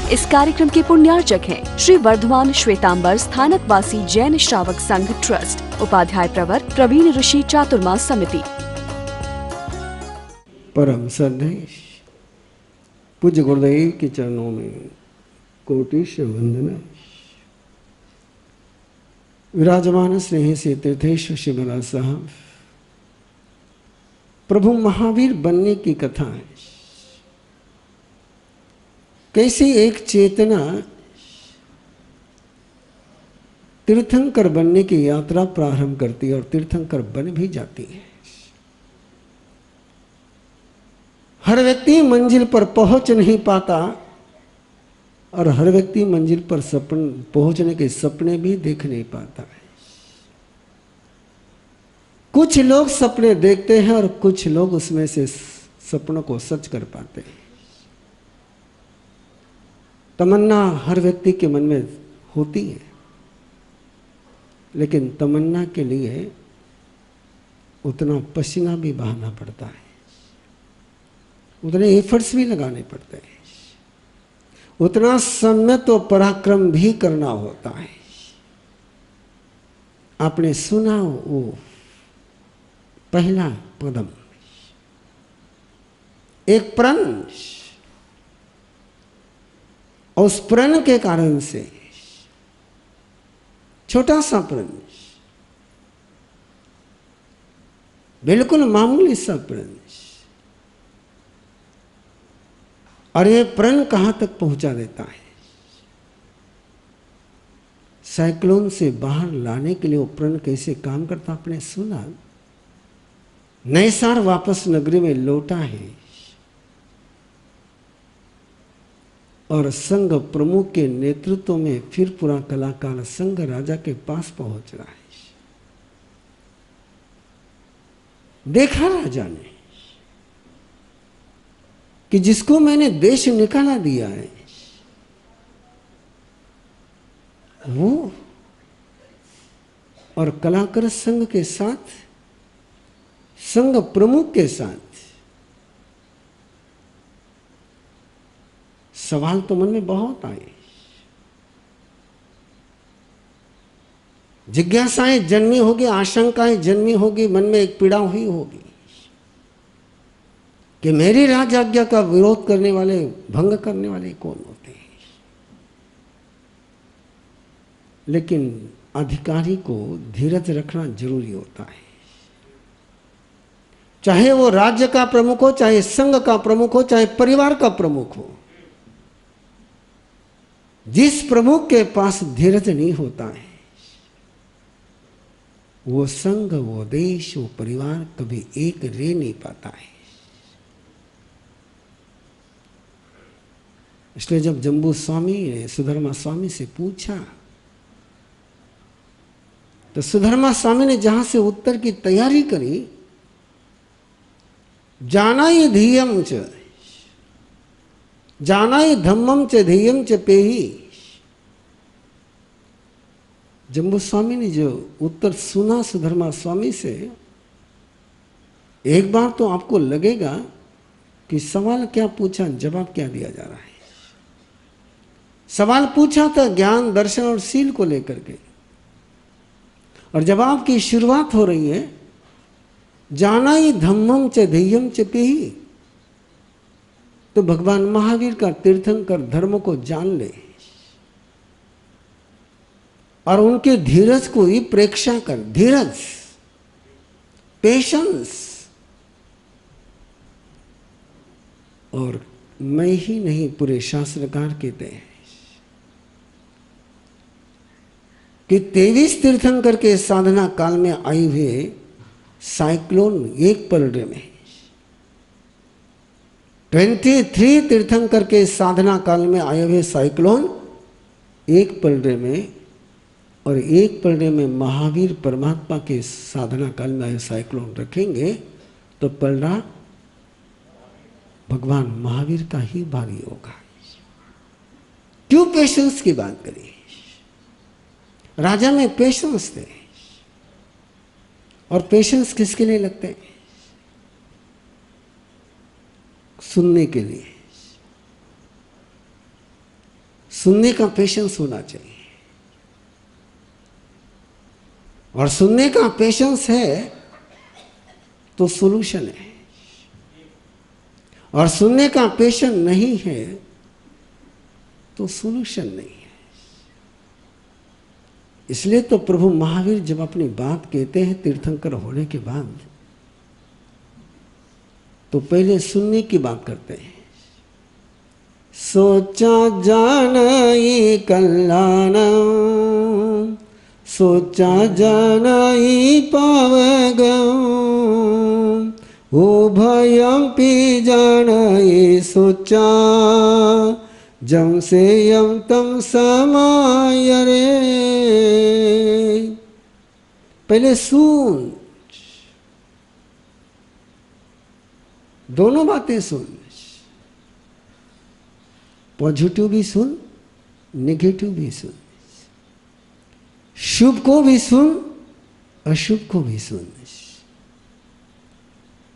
इस कार्यक्रम के पुण्यार्चक हैं श्री वर्धमान श्वेतांबर स्थानकवासी जैन श्रावक संघ ट्रस्ट, उपाध्याय प्रवर प्रवीण ऋषि चातुर्मास समिति। परम श्रद्धेय पूज्य गुरुदेव के चरणों में कोटि से वंदना। विराजमान स्नेह से तीर्थेश्वर श्री महाराज साहब प्रभु महावीर बनने की कथा है। कैसे एक चेतना तीर्थंकर बनने की यात्रा प्रारंभ करती है और तीर्थंकर बन भी जाती है। हर व्यक्ति मंजिल पर पहुंच नहीं पाता और हर व्यक्ति मंजिल पर पहुंचने के सपने भी देख नहीं पाता है। कुछ लोग सपने देखते हैं और कुछ लोग उसमें से सपनों को सच कर पाते हैं। तमन्ना हर व्यक्ति के मन में होती है, लेकिन तमन्ना के लिए उतना पसीना भी बहाना पड़ता है, उतने एफर्ट्स भी लगाने पड़ते हैं, उतना सम्यत और पराक्रम भी करना होता है। आपने सुना वो पहला कदम, एक प्रण, और उस प्रण के कारण से छोटा सा प्रण, बिल्कुल मामूली सा प्रण, और ये प्रण कहां तक पहुंचा देता है। साइक्लोन से बाहर लाने के लिए वो प्रण कैसे काम करता आपने सुना। नैसार वापस नगरी में लौटा है और संघ प्रमुख के नेतृत्व में फिर पूरा कलाकार संघ राजा के पास पहुंच रहा है। देखा राजा ने कि जिसको मैंने देश निकाला दिया है वो, और कलाकार संघ के साथ, संघ प्रमुख के साथ सवाल तो मन में बहुत आए, जिज्ञासाएं जन्मी होगी, आशंकाएं जन्मी होगी, मन में एक पीड़ा हुई होगी कि मेरी राज आज्ञा का विरोध करने वाले, भंग करने वाले कौन होते हैं। लेकिन अधिकारी को धीरज रखना जरूरी होता है। चाहे वो राज्य का प्रमुख हो, चाहे संघ का प्रमुख हो, चाहे परिवार का प्रमुख हो, जिस प्रमुख के पास धीरज नहीं होता है वो संघ, वो देश, वो परिवार कभी एक रह नहीं पाता है। इसलिए जब जम्बू स्वामी ने सुधर्मा स्वामी से पूछा तो सुधर्मा स्वामी ने जहां से उत्तर की तैयारी करी, जानाई धीयम च, जानाई धम्मम च धीयम च पेही। जम्बू स्वामी ने जो उत्तर सुना सुधर्मा स्वामी से, एक बार तो आपको लगेगा कि सवाल क्या पूछा, जवाब क्या दिया जा रहा है। सवाल पूछा था ज्ञान, दर्शन और शील को लेकर के, और जवाब की शुरुआत हो रही है जानाई धम्मम च धैर्यम च पेही। तो भगवान महावीर का तीर्थंकर धर्म को जान ले और उनके धीरज को ही प्रेक्षा कर। धीरज, पेशेंस, और मैं ही नहीं पूरे शास्त्रकार कहते हैं कि 23 तीर्थंकर के साधना काल में आई हुए साइक्लोन एक पलड़े में, 23 तीर्थंकर के साधना काल में आए हुए साइक्लोन एक पलड़े में, और एक पलड़े में महावीर परमात्मा के साधना काल में आए साइक्लोन रखेंगे तो पलड़ा भगवान महावीर का ही भारी होगा। क्यों पेशेंस की बात करिए। राजा में पेशेंस थे, और पेशेंस किसके लिए लगते हैं? सुनने के लिए। सुनने का पेशेंस होना चाहिए। और सुनने का पेशेंस है तो सॉल्यूशन है, और सुनने का पेशेंस नहीं है तो सॉल्यूशन नहीं है। इसलिए तो प्रभु महावीर जब अपनी बात कहते हैं तीर्थंकर होने के बाद, तो पहले सुनने की बात करते हैं। सोचा जानाई कल्याण, सोचा जानाई पावग, उभयं पि जानाई सोचा, जम से यम तम समाय रे। पहले सुन, दोनों बातें सुन, पॉजिटिव भी सुन, नेगेटिव भी सुन, शुभ को भी सुन, अशुभ को भी सुन,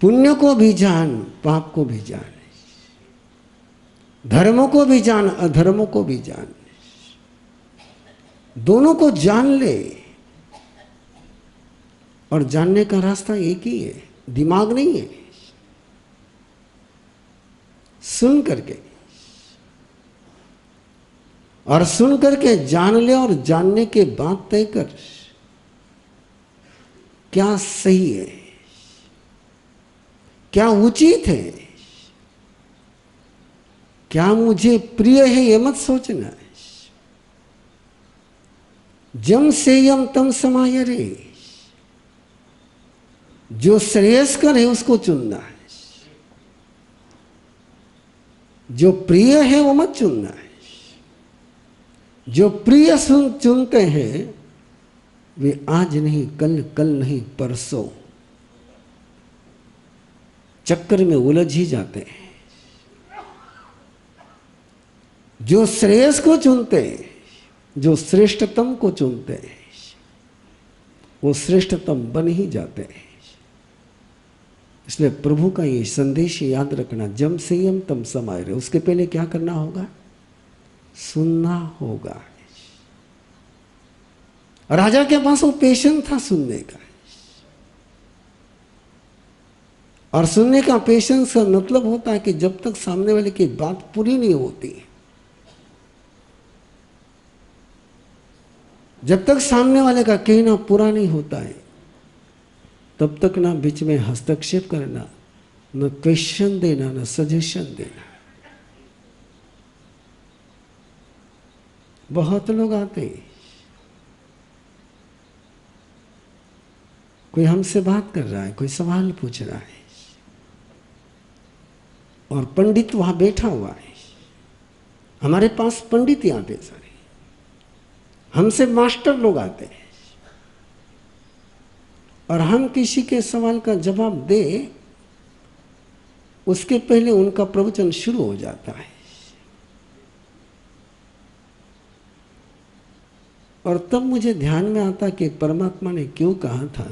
पुण्य को भी जान, पाप को भी जान, धर्मों को भी जान, अधर्मों को भी जान, दोनों को जान ले। और जानने का रास्ता एक ही है, दिमाग नहीं है, सुन करके। और सुन करके जान ले, और जानने के बाद तय कर क्या सही है, क्या उचित है, क्या मुझे प्रिय है, ये मत सोचना। जम सेयम तम समाय रे, जो श्रेयस्कर है उसको चुनना है, जो प्रिय है वो मत चुनना है। जो प्रिय चुनते हैं वे आज नहीं, कल, कल नहीं परसों चक्कर में उलझ ही जाते हैं। जो श्रेयस को चुनते हैं, जो श्रेष्ठतम को चुनते हैं, वो श्रेष्ठतम बन ही जाते हैं। इसलिए प्रभु का ये संदेश याद रखना, जम संयम तम समाय रे। उसके पहले क्या करना होगा? सुनना होगा। राजा के पास वो पेशेंस था सुनने का, और सुनने का पेशेंस का मतलब होता है कि जब तक सामने वाले की बात पूरी नहीं होती, जब तक सामने वाले का कहना पूरा नहीं होता है, तब तक ना बीच में हस्तक्षेप करना, न क्वेश्चन देना, न सजेशन देना। बहुत लोग आते हैं, कोई हमसे बात कर रहा है, कोई सवाल पूछ रहा है, और पंडित वहां बैठा हुआ है। हमारे पास पंडित ही आते सारे, हमसे मास्टर लोग आते हैं, और हम किसी के सवाल का जवाब दे उसके पहले उनका प्रवचन शुरू हो जाता है। और तब मुझे ध्यान में आता कि परमात्मा ने क्यों कहा था,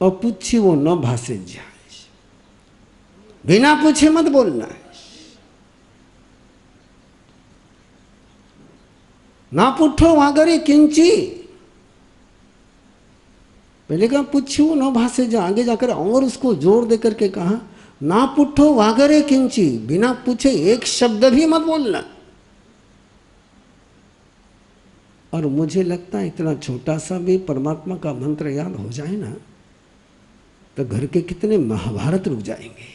अपूछे वो न भाषे जाए, बिना पूछे मत बोलना है। ना पूछो वागरे किंची, पहले कहा पूछो न भाषे जा, आगे जाकर और उसको जोर देकर के कहा ना पूछो वागरे किंची, बिना पूछे एक शब्द भी मत बोलना। और मुझे लगता है इतना छोटा सा भी परमात्मा का मंत्र याद हो जाए ना, तो घर के कितने महाभारत रुक जाएंगे।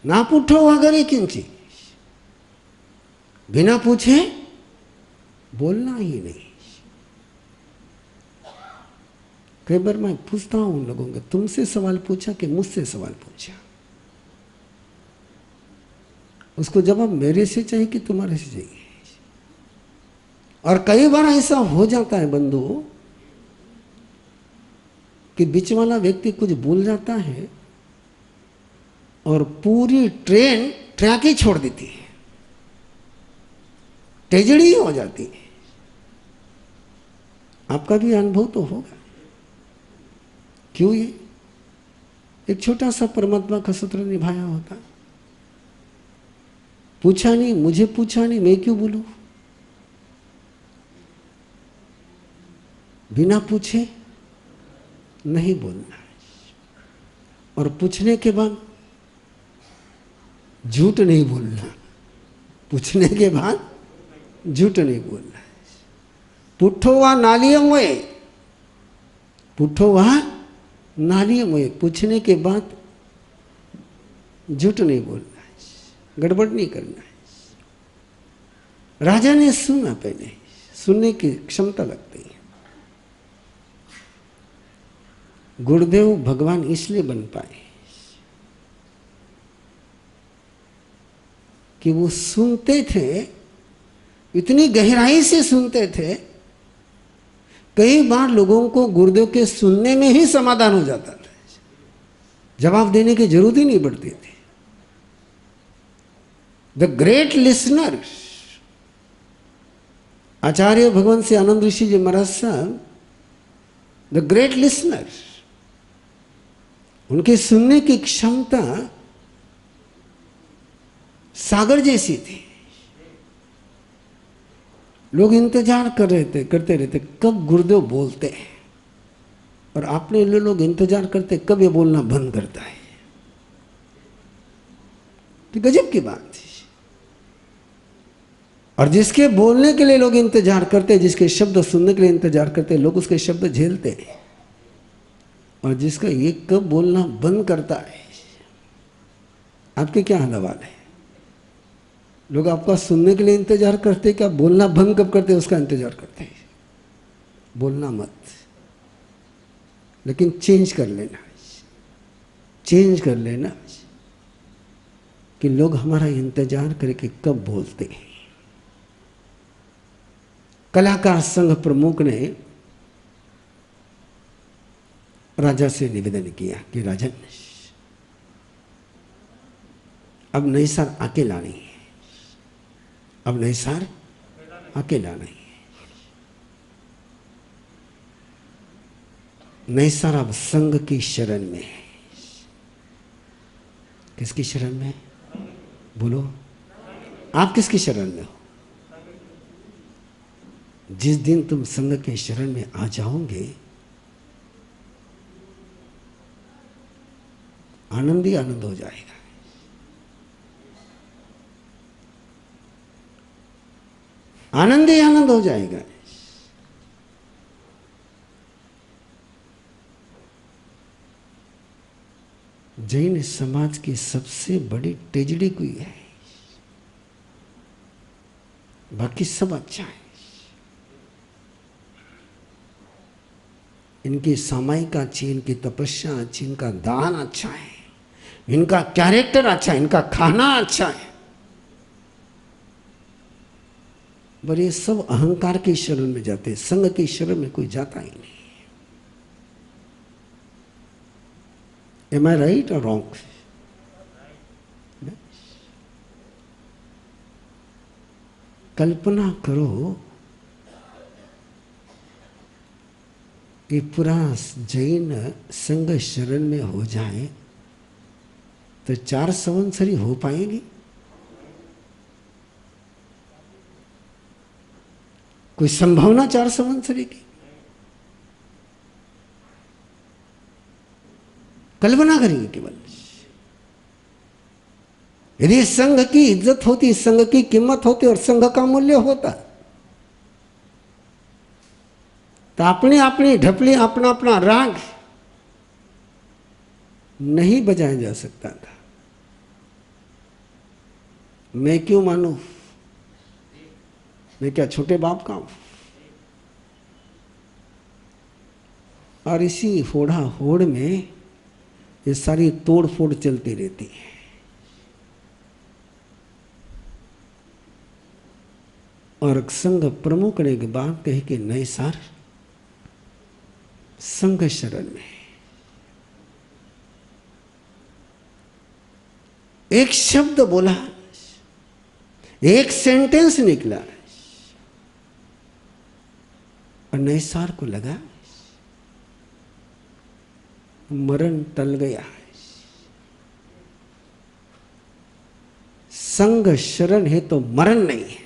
ना पूछो वागरे किंची, बिना पूछे बोलना ही नहीं। कई बार मैं पूछता हूं उन लोगों को, तुमसे सवाल पूछा कि मुझसे सवाल पूछा? उसको जवाब मेरे से चाहिए कि तुम्हारे से चाहिए? और कई बार ऐसा हो जाता है बंधु कि बीच वाला व्यक्ति कुछ भूल जाता है और पूरी ट्रेन ट्रैक ही छोड़ देती है, ट्रेजेडी हो जाती है। आपका भी अनुभव तो होगा। क्यों? ये एक छोटा सा परमात्मा का सूत्र निभाया होता, पूछा नहीं, मुझे पूछा नहीं, मैं क्यों बोलूं? बिना पूछे नहीं बोलना, और पूछने के बाद झूठ नहीं बोलना। पूछने के बाद झूठ नहीं बोलना। पुठो वा नालियमोए, पुठो वा नालियमोए, पूछने के बाद झूठ नहीं बोलना है, गड़बड़ नहीं करना है। राजा ने सुना, पहले सुनने की क्षमता लगती है। गुरुदेव भगवान इसलिए बन पाए कि वो सुनते थे, इतनी गहराई से सुनते थे। कई बार लोगों को गुरुदेव के सुनने में ही समाधान हो जाता था, जवाब देने की जरूरत ही नहीं पड़ती थी। द ग्रेट लिसनर आचार्य भगवान से आनंद ऋषि जी महाराज साहब, द ग्रेट लिसनर, उनके सुनने की क्षमता सागर जैसी थी। लोग इंतजार करते रहते कब गुरुदेव बोलते हैं, और अपने लिए लोग इंतजार करते कब ये बोलना बंद करता है। तो गजब की बात थी। और जिसके बोलने के लिए लोग इंतजार करते, जिसके शब्द सुनने के लिए इंतजार करते, लोग उसके शब्द झेलते हैं। और जिसका ये कब बोलना बंद करता है, आपके क्या हवाल है? लोग आपका सुनने के लिए इंतजार करते, क्या बोलना बंद कब करते उसका इंतजार करते हैं। बोलना मत, लेकिन चेंज कर लेना, चेंज कर लेना कि लोग हमारा इंतजार करके कब बोलते हैं। कलाकार संघ प्रमुख ने राजा से निवेदन किया कि राजन, अब नई साल आके लानी है, अब नई साल आके लानी है। नई साल अब संघ की शरण में है। किसकी शरण में? बोलो, आप किसकी शरण में हो? जिस दिन तुम संघ के शरण में आ जाओगे, आनंद ही आनंद हो जाएगा। आनंद ही आनंद हो जाएगा। जैन समाज की सबसे बड़ी ट्रेजेडी कोई है, बाकी सब अच्छा है। इनकी सामायिक अच्छी, इनकी तपस्या अच्छी, इनका दान अच्छा है, इनका कैरेक्टर अच्छा है, इनका खाना अच्छा है। पर ये सब अहंकार की शरण में जाते, संघ की शरण में कोई जाता ही नहीं। एम आई राइट और रॉन्ग? कल्पना करो कि पूरा जैन संघ शरण में हो जाए तो 4 संवत्सरी हो पाएगी? कोई संभावना 4 संवत्सरी की? कल्पना करेंगे केवल। यदि संघ की इज्जत होती, संघ की कीमत होती और संघ का मूल्य होता, तो अपनी अपनी ढपली, अपना अपना राग नहीं बजाया जा सकता था। मैं क्यों मानूं? मैं क्या छोटे बाप का हूं? और इसी होड़ा होड़ में ये सारी तोड़ फोड़ चलती रहती है। और संघ प्रमुख ने एक बात कही कि नए सार संघ शरण में। एक शब्द बोला, एक सेंटेंस निकला और नए सार को लगा मरण टल गया। संग शरण है तो मरण नहीं है,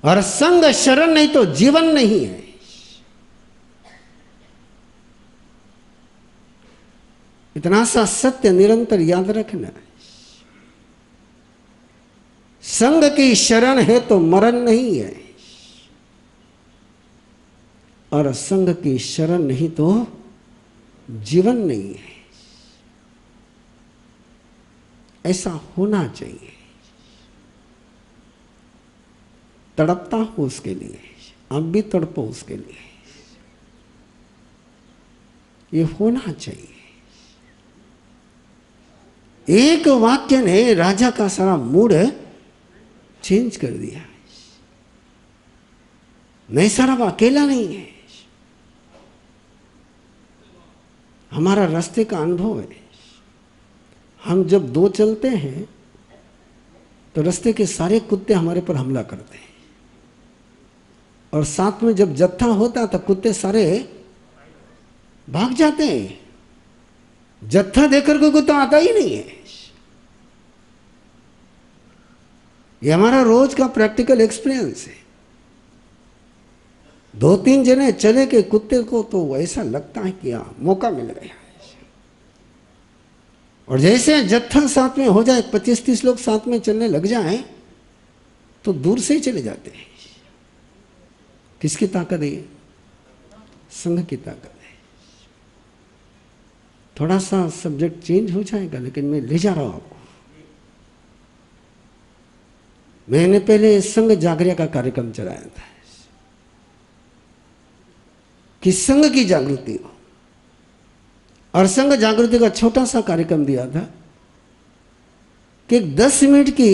और संग शरण नहीं तो जीवन नहीं है। इतना सा सत्य निरंतर याद रखना। संग की शरण है तो मरण नहीं है, और संग की शरण नहीं तो जीवन नहीं है। ऐसा होना चाहिए। तड़पता हूं उसके लिए, आप भी तड़पो उसके लिए। ये होना चाहिए। एक वाक्य ने राजा का सारा मूड चेंज कर दिया। नहीं साहब, अकेला नहीं है, हमारा रास्ते का अनुभव है। हम जब दो चलते हैं तो रास्ते के सारे कुत्ते हमारे पर हमला करते हैं, और साथ में जब जत्था होता तो कुत्ते सारे भाग जाते हैं। जत्था देखकर कोई कुत्ता आता ही नहीं है। ये हमारा रोज का प्रैक्टिकल एक्सपीरियंस है। दो तीन जने चले के कुत्ते को तो ऐसा लगता है कि मौका मिल गया। और जैसे जत्था साथ में हो जाए, 25-30 लोग साथ में चलने लग जाएं, तो दूर से ही चले जाते हैं। किसकी ताकत है? संघ की ताकत है। थोड़ा सा सब्जेक्ट चेंज हो जाएगा, लेकिन मैं ले जा रहा हूं आपको। मैंने पहले संघ जागरण का कार्यक्रम चलाया था कि संघ की जागृति हो, और संघ जागृति का छोटा सा कार्यक्रम दिया था कि 10 मिनट की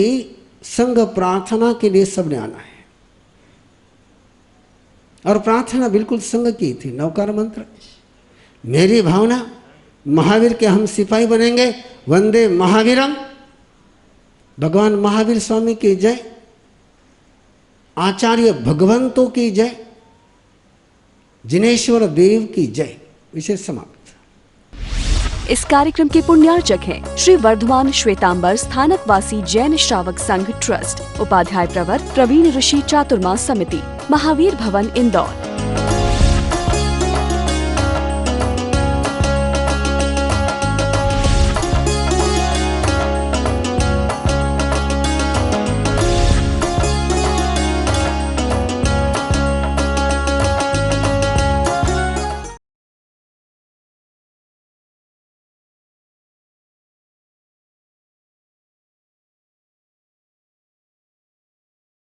संघ प्रार्थना के लिए सबने आना है। और प्रार्थना बिल्कुल संघ की थी, नवकार मंत्र। मेरी भावना, महावीर के हम सिपाही बनेंगे, वंदे महावीरम। भगवान महावीर स्वामी की जय, आचार्य भगवंतों की जय, जिनेश्वर देव की जय। विषय समाप्त। इस कार्यक्रम के पुण्यार्चक हैं श्री वर्धमान श्वेतांबर स्थानकवासी जैन श्रावक संघ ट्रस्ट, उपाध्याय प्रवर प्रवीण ऋषि चातुर्मास समिति, महावीर भवन, इंदौर।